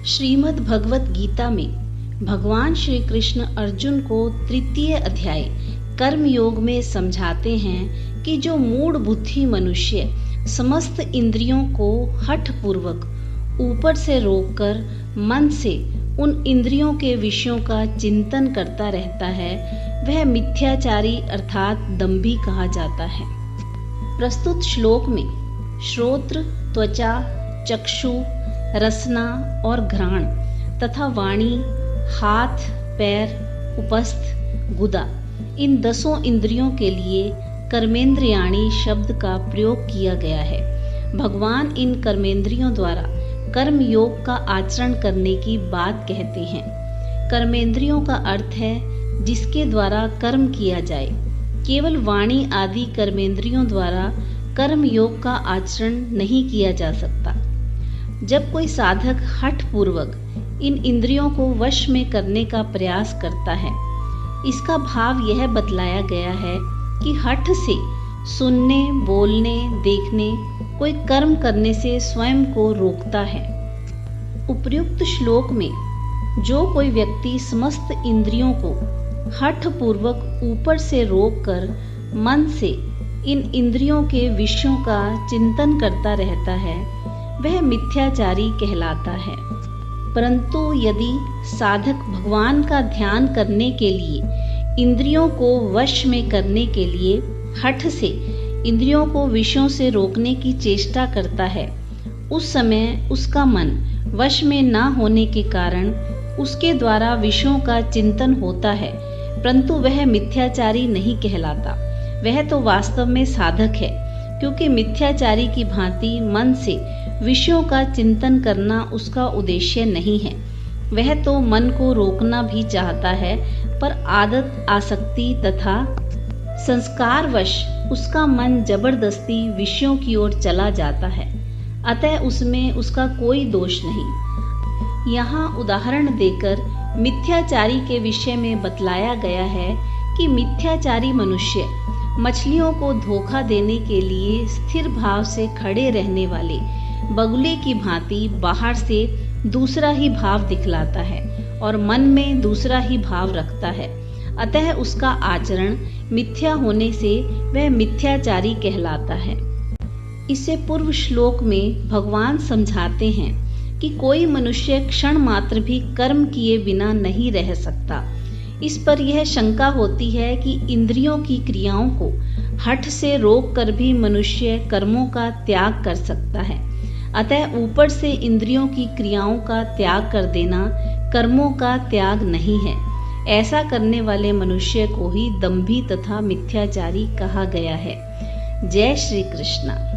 श्रीमद् भगवत गीता में भगवान श्री कृष्ण अर्जुन को तृतीय अध्याय कर्म योग में समझाते हैं कि जो मूढ़ बुद्धि मनुष्य समस्त इंद्रियों को हठ पूर्वक ऊपर से रोककर मन से उन इंद्रियों के विषयों का चिंतन करता रहता है, वह मिथ्याचारी अर्थात दंभी कहा जाता है। प्रस्तुत श्लोक में श्रोत्र, त्वचा, चक्षु, रसना और घ्राण तथा वाणी, हाथ, पैर, उपस्थ, गुदा इन 10 इंद्रियों के लिए कर्मेंद्रियाणि शब्द का प्रयोग किया गया है। भगवान इन कर्मेंद्रियों द्वारा कर्म योग का आचरण करने की बात कहते हैं। कर्मेंद्रियों का अर्थ है जिसके द्वारा कर्म किया जाए। केवल वाणी आदि कर्मेंद्रियों द्वारा कर्म योग का आचरण नहीं किया जा सकता। जब कोई साधक हठ पूर्वक इन इंद्रियों को वश में करने का प्रयास करता है, इसका भाव यह बतलाया गया है कि हठ से सुनने, बोलने, देखने, कोई कर्म करने से स्वयं को रोकता है। उपर्युक्त श्लोक में जो कोई व्यक्ति समस्त इंद्रियों को हठ पूर्वक ऊपर से रोककर मन से इन इंद्रियों के विषयों का चिंतन करता रहता है, वह मिथ्याचारी कहलाता है। परंतु यदि साधक भगवान का ध्यान करने के लिए इंद्रियों को वश में करने के लिए हठ से इंद्रियों को विषयों से रोकने की चेष्टा करता है, उस समय उसका मन वश में न होने के कारण उसके द्वारा विषयों का चिंतन होता है, परंतु वह मिथ्याचारी नहीं कहलाता। वह तो वास्तव में साधक है, क्योंकि मिथ्याचारी की भांति मन से विषयों का चिंतन करना उसका उद्देश्य नहीं है। वह तो मन को रोकना भी चाहता है, पर आदत, आसक्ति तथा संस्कारवश उसका मन जबरदस्ती विषयों की ओर चला जाता है। अतः उसमें उसका कोई दोष नहीं। यहाँ उदाहरण देकर मिथ्याचारी के विषय में बतलाया गया है कि मिथ्याचारी मनुष्य मछलियों को धोखा देने के लिए स्थिर भाव से खड़े रहने वाले बगुले की भांति बाहर से दूसरा ही भाव दिखलाता है और मन में दूसरा ही भाव रखता है। अतः उसका आचरण मिथ्या होने से वह मिथ्याचारी कहलाता है। इससे पूर्व श्लोक में भगवान समझाते हैं कि कोई मनुष्य क्षण मात्र भी कर्म किए बिना नहीं रह सकता। इस पर यह शंका होती है कि इंद्रियों की क्रियाओं को हठ से रोक कर भी मनुष्य कर्मों का त्याग कर सकता है। अतः ऊपर से इंद्रियों की क्रियाओं का त्याग कर देना कर्मों का त्याग नहीं है। ऐसा करने वाले मनुष्य को ही दंभी तथा मिथ्याचारी कहा गया है। जय श्री कृष्ण।